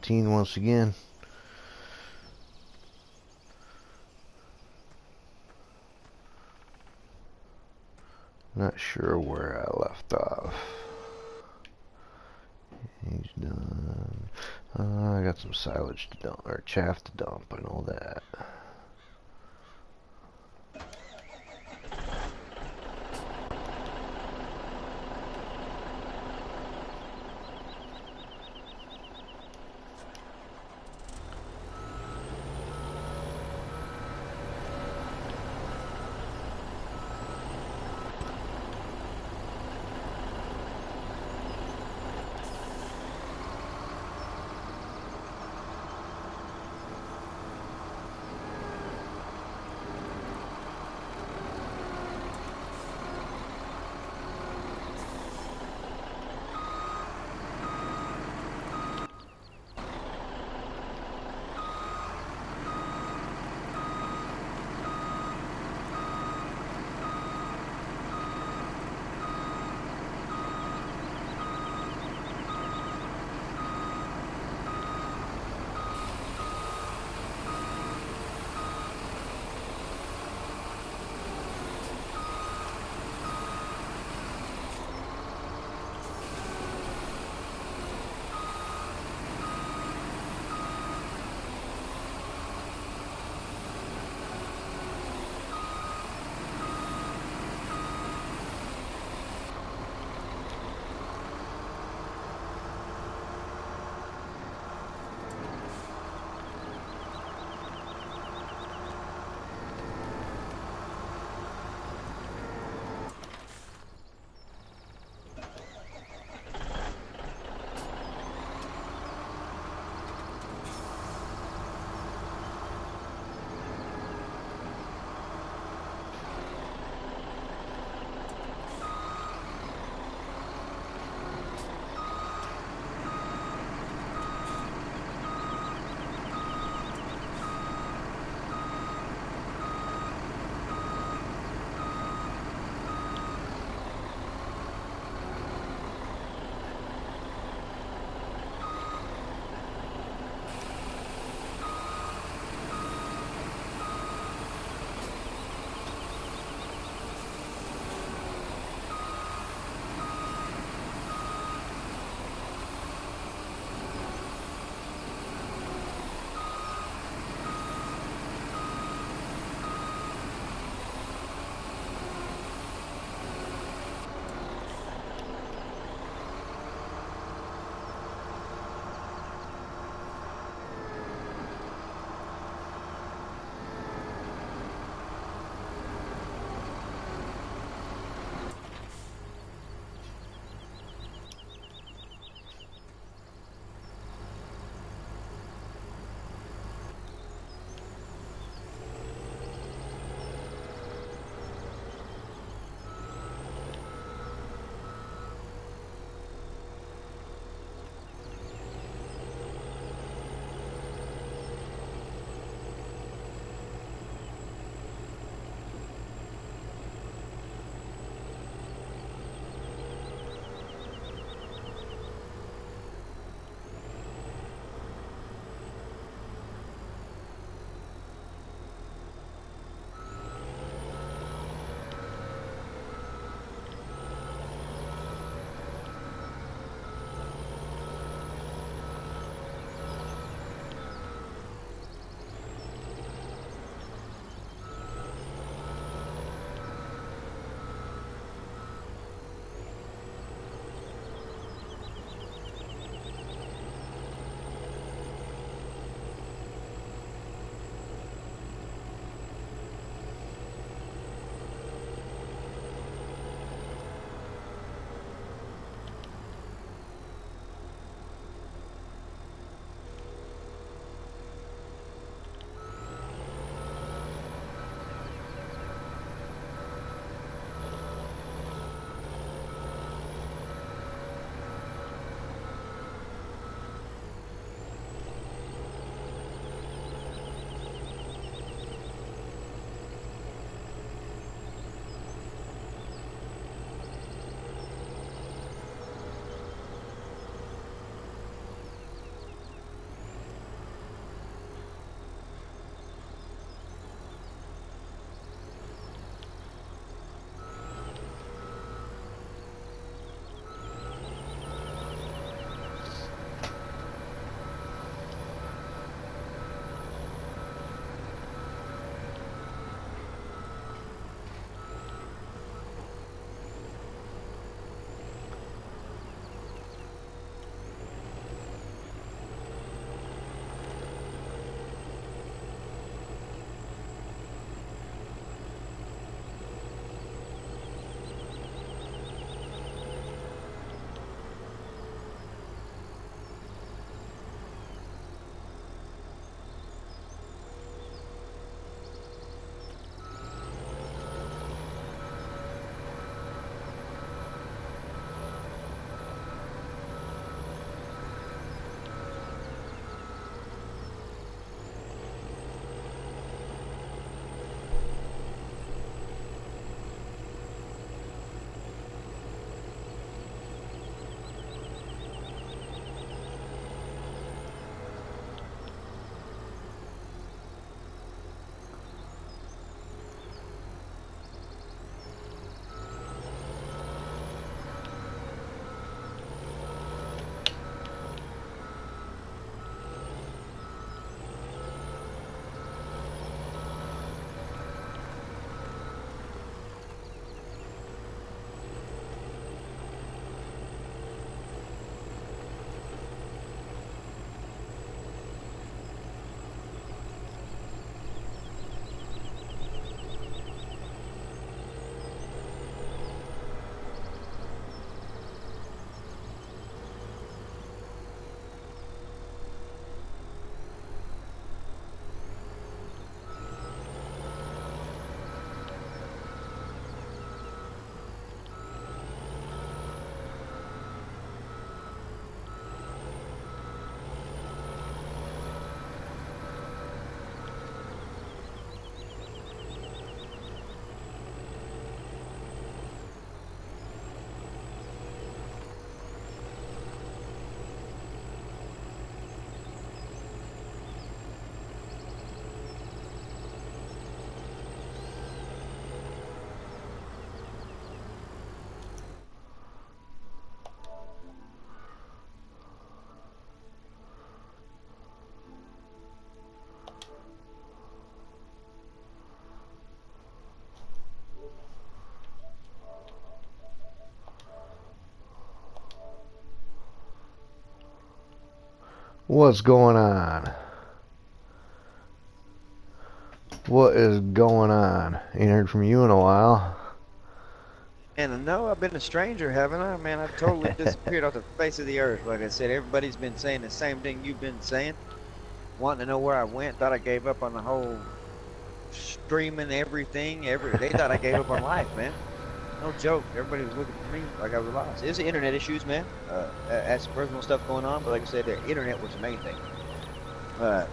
FS17 once again. Not sure where I left off. He's done. I got some silage to dump, or chaff to dump, I know that. What's going on? What is going on? Ain't heard from you in a while. And I know I've been a stranger, haven't I? Man, I've totally disappeared off the face of the earth. Like I said, everybody's been saying the same thing you've been saying, wanting to know where I went. Thought I gave up on the whole streaming everything. They thought I gave up on life, man. No joke. Everybody was looking for me like I was lost. It's the internet issues, man. Had some personal stuff going on, but like I said, the internet was the main thing. Uh,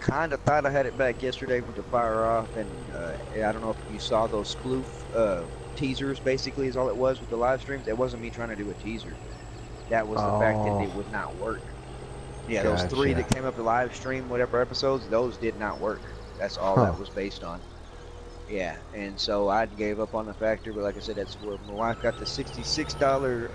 kind of thought I had it back yesterday with the fire off, and I don't know if you saw those spoof teasers. Basically, is all it was with the live streams. It wasn't me trying to do a teaser. That was the fact that Oh, it would not work. Yeah, those three gotcha. that came up to live stream, whatever episodes, those did not work. That's all Huh. that was based on. Yeah, and so I gave up on the factor, but like I said, that's where my wife got the $66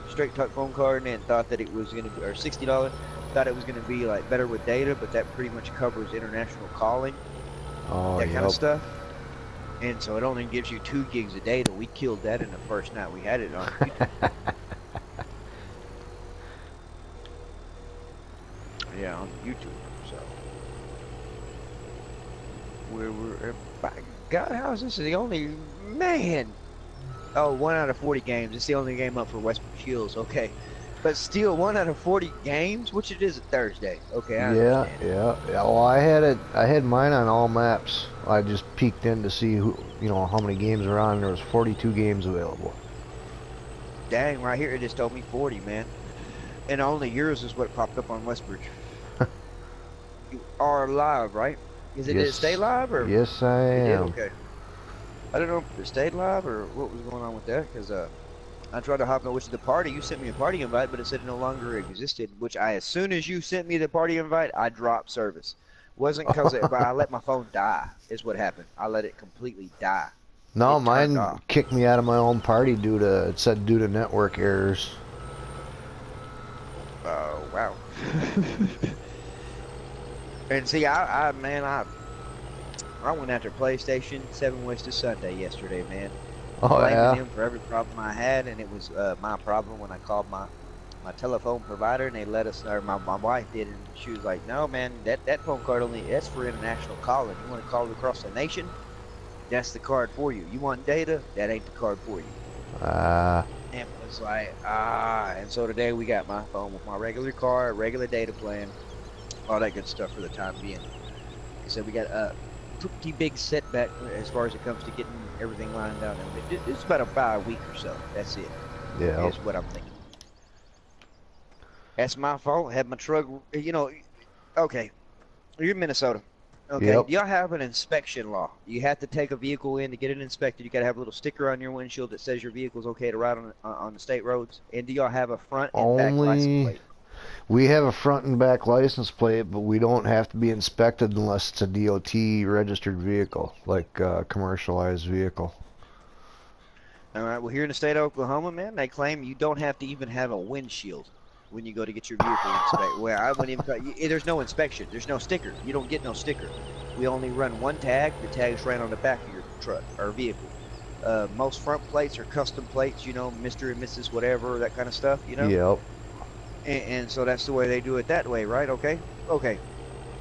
straight talk phone card and thought that it was gonna be, or $60, thought it was gonna be like better with data, but that pretty much covers international calling, Oh, that kind of yep. stuff. And so it only gives you 2 gigs of data. We killed that in the first night we had it on YouTube. Yeah, on YouTube. So we're by God, how is this the only man? Oh, 1 out of 40 games. It's the only game up for Westbridge Hills. Okay. But still, 1 out of 40 games, which it is a Thursday. Okay, I Yeah, understand. yeah, yeah. Well, I had it. I had mine on all maps. I just peeked in to see who, how many games are on. There was 42 games available. Dang, right here it just told me 40, man. And only yours is what popped up on Westbridge. You are live, right? Did it stay Yes, live or yes, I it did? am. Okay. I don't know if it stayed live or what was going on with that because I tried to hop on which the party. You sent me a party invite, but it said it no longer existed. Which as soon as you sent me the party invite, I dropped service. Wasn't because but I let my phone die. Is what happened. I let it completely die. No, It turned mine off. kicked me out of my own party it said due to network errors. Oh wow. And see, man, I went after PlayStation 7 Wasted Sunday yesterday, man. Oh, Blaming yeah? him for every problem I had, and it was my problem when I called my telephone provider, and they let us, or my wife did, and she was like, "No, man, that phone card only that's for international calling. You want to call across the nation? That's the card for you. You want data? That ain't the card for you." Uh, And it was like, and so today we got my phone with my regular card, regular data plan, all that good stuff for the time being. Like I said, we got a pretty big setback as far as it comes to getting everything lined out. And it's about a week or so. That's it. yeah. Is what I'm thinking. That's my fault. Had my truck, okay, you're in Minnesota. Okay, Yep. do y'all have an inspection law? You have to take a vehicle in to get it inspected. You got to have a little sticker on your windshield that says your vehicle's okay to ride on the state roads. And do y'all have a front and back license Only plate? we have a front and back license plate, but we don't have to be inspected unless it's a DOT registered vehicle, like a commercialized vehicle. All right. Well, here in the state of Oklahoma, man, they claim you don't have to even have a windshield when you go to get your vehicle inspected. Well, I wouldn't even call there's no inspection. There's no sticker. You don't get no sticker. We only run one tag. The tag's ran on the back of your truck or vehicle. Most front plates are custom plates, Mr. and Mrs. whatever, that kind of stuff. Yep. And so that's the way they do it that way, right? Okay. Okay.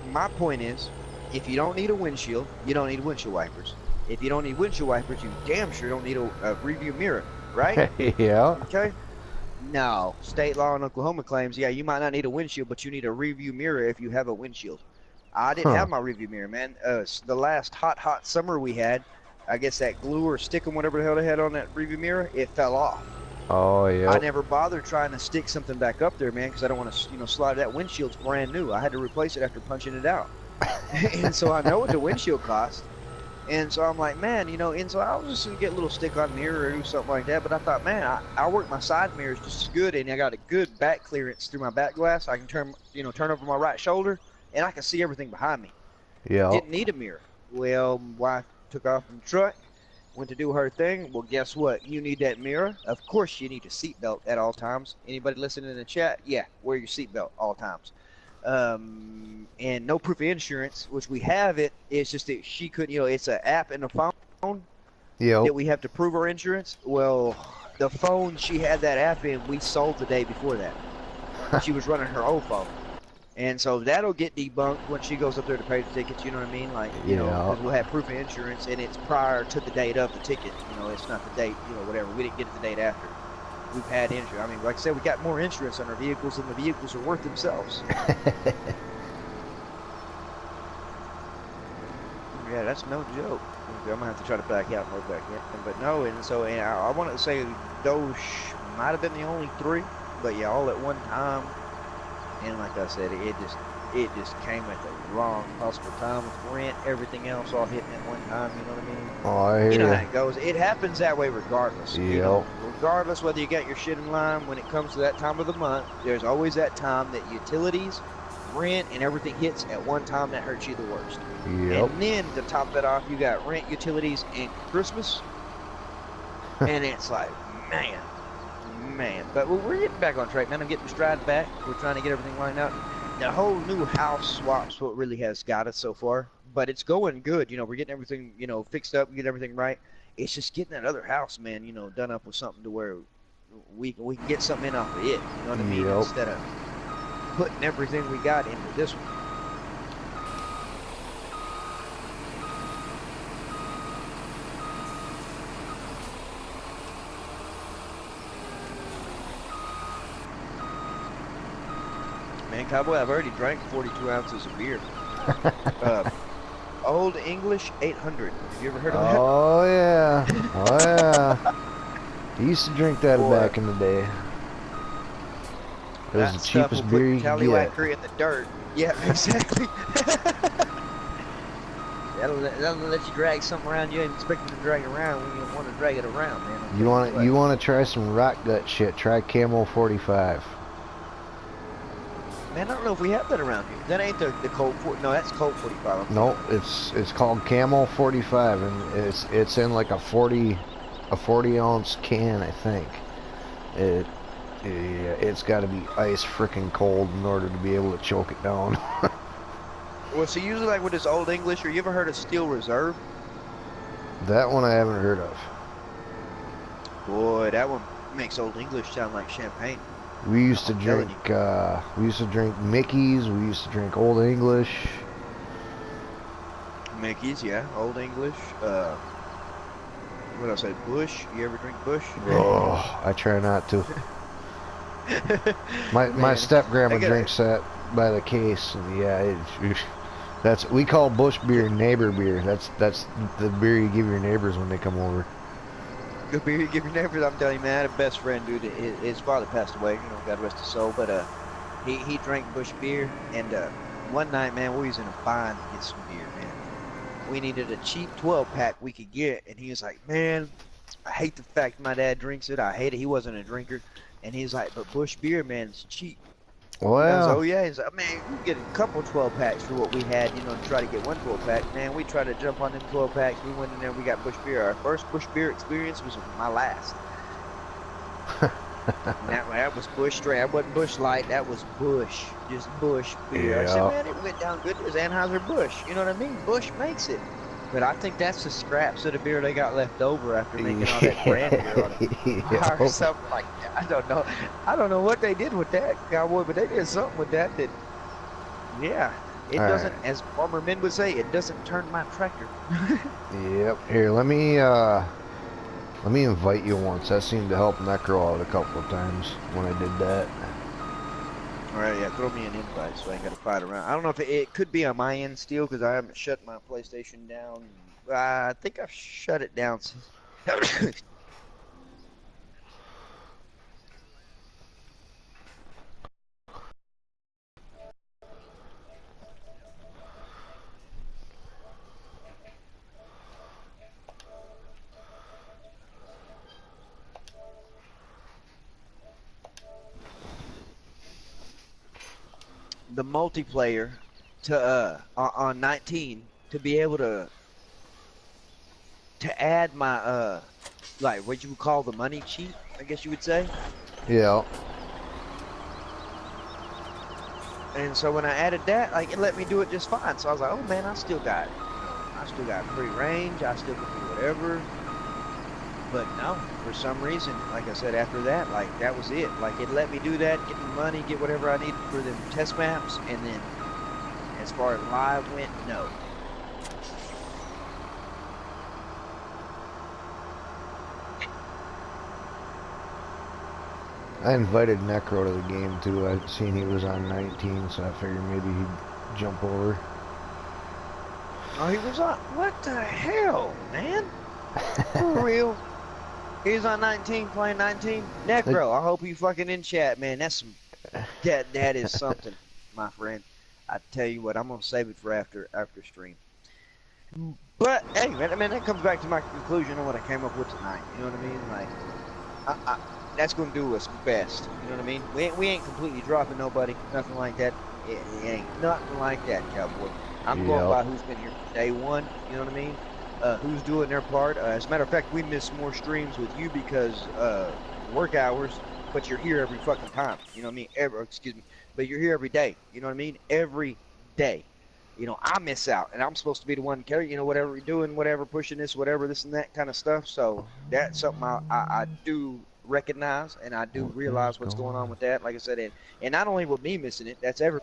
My point is, if you don't need a windshield, you don't need windshield wipers. If you don't need windshield wipers, you damn sure don't need a review mirror, right? Yeah. Okay. No, state law in Oklahoma claims, yeah, you might not need a windshield, but you need a review mirror if you have a windshield. I didn't Huh. have my review mirror, man. The last hot summer we had, I guess that glue or stick and whatever the hell they had on that review mirror, it fell off. Oh, I yep. never bothered trying to stick something back up there, man, because I don't want to, slide. That windshield's brand new. I had to replace it after punching it out. And so I know what the windshield cost. And so I'm like, man, and so I was just gonna get a little stick on mirror or do something like that. But I thought, man, I work my side mirrors just as good, and I got a good back clearance through my back glass. I can turn over my right shoulder, and I can see everything behind me. Yep. Didn't need a mirror. Well, my wife took off from the truck, went to do her thing. Well, guess what? You need that mirror. Of course, you need a seatbelt at all times. Anybody listening in the chat? Yeah, wear your seatbelt all times. And no proof of insurance, which we have it. It's just that she couldn't, it's an app in the phone Yep. that we have to prove our insurance. Well, the phone she had that app in, we sold the day before that. She was running her old phone. And so that'll get debunked when she goes up there to pay the tickets, you know what I mean? Like, you know, Yeah. because we'll have proof of insurance and it's prior to the date of the ticket. You know, it's not the date, you know, whatever. We didn't get it the date after. We've had insurance. I mean, like I said, we got more insurance on our vehicles than the vehicles are worth themselves. Yeah, that's no joke. I'm gonna have to try to back out and look back in. But no, and so and I want to say those might have been the only three, but yeah, all at one time. And like I said, it just came at the wrong possible time with rent, everything else all hitting at one time. You know what I mean? Oh, I You know hear how it goes. It happens that way regardless. you. You know, Yep. regardless whether you got your shit in line. When it comes to that time of the month, there's always that time that utilities, rent, and everything hits at one time that hurts you the worst. Yep. And then to top that off, you got rent, utilities, and Christmas. And it's like, man. But we're getting back on track, man. I'm getting stride back. We're trying to get everything lined up. The whole new house swap's what really has got us so far. But it's going good. You know, we're getting everything, you know, fixed up, getting everything right. It's just getting that other house, man, you know, done up with something to where we can get something in off of it. You know what I mean? Yep. Instead of putting everything we got into this one. Man, Cowboy, I've already drank 42 ounces of beer. Old English 800. Have you ever heard of that? Oh yeah. Oh yeah. Used to drink that Boy, back in the day. It was that the stuff will cheapest put beer your you could get. tallywhacker in the dirt. Yeah, exactly. that'll let you drag something around you ain't expecting to drag around when you don't want to drag it around, man. I'll You tell want what. you want to try some rock gut shit? Try Camel 45. Man, I don't know if we have that around here. That ain't the Colt 40. No, that's Colt 45. No, it's called Camel 45, and it's in like a 40 ounce can, I think. It yeah, it's got to be ice freaking cold in order to be able to choke it down. Well, so usually like with this Old English, or you ever heard of Steel Reserve? That one I haven't heard of. Boy, that one makes Old English sound like champagne. We used to I'm telling drink you. Mickey's. We used to drink Old English. Mickey's, yeah. Old English. What else? Bush. You ever drink Bush? Oh, I try not to. My Man, step grandma I got drinks that by the case, and yeah, that's we call Bush beer neighbor beer. That's the beer you give your neighbors when they come over. good beer you give your neighbors. I'm telling you, man, I had a best friend, dude. His father passed away. You know, God rest his soul. But he drank Bush beer, and one night, man, we was in a bind to get some beer, man. We needed a cheap 12-pack we could get, and he was like, man, I hate the fact my dad drinks it. I hate it. He wasn't a drinker, and he's like, but Bush beer, man, it's cheap. And I was like, oh Well, yeah. He's like, man, you get a couple 12 packs for what we had, you know, to try to get one 12 pack. Man, we tried to jump on them 12 packs. We went in there, we got Bush beer. Our first Bush beer experience was my last. And that was Bush straight. That wasn't Bush Light. That was Bush, just Bush beer. I said, yeah. man, it went down good. It was Anheuser Busch. You know what I mean? Bush makes it. But I think that's the scraps of the beer they got left over after making all that brand beer on it. Yeah. Or something like that. I don't know. I don't know what they did with that, Cowboy, but they did something with that yeah, it All doesn't, right. as farmer men would say, it doesn't turn my tractor. Yep. Here, let me invite you once. That seemed to help Necro out a couple of times when I did that. All right, yeah, throw me an invite so I ain't got to fight around. I don't know if it could be on my end still because I haven't shut my PlayStation down. I think I've shut it down since. The multiplayer to on 19 to be able to add my like what you would call the money cheat, I guess you would say. Yeah. And so when I added that, like it let me do it just fine. So I was like, oh man, I still got, you know, I still got free range. I still can do whatever. But no, for some reason, like I said, after that, like that was it. Like it let me do that, get the money, get whatever I needed for them test maps, and then as far as live went, no. I invited Necro to the game too. I seen he was on 19, so I figured maybe he'd jump over. Oh, he was on. What the hell, man? For real? He was on 19, playing 19. Necro, I hope you fucking in chat, man. That's some. That is something, my friend. I tell you what, I'm gonna save it for after stream. But hey, man, I mean that comes back to my conclusion on what I came up with tonight. You know what I mean? Like, that's gonna do us best. You know what I mean? We ain't completely dropping nobody, nothing like that. It ain't nothing like that, cowboy. I'm going by who's been here from day one. You know what I mean? Who's doing their part. As a matter of fact, we miss more streams with you because work hours, but you're here every fucking time. You know what I mean? Excuse me, but you're here every day. You know what I mean? Every day. You know, I miss out, and I'm supposed to be the one carrying, you know, whatever we're doing, whatever, pushing this, whatever, this and that kind of stuff. So that's something I do recognize, and I do What is realize what's going on going with that. Like I said, and not only with me missing it, that's every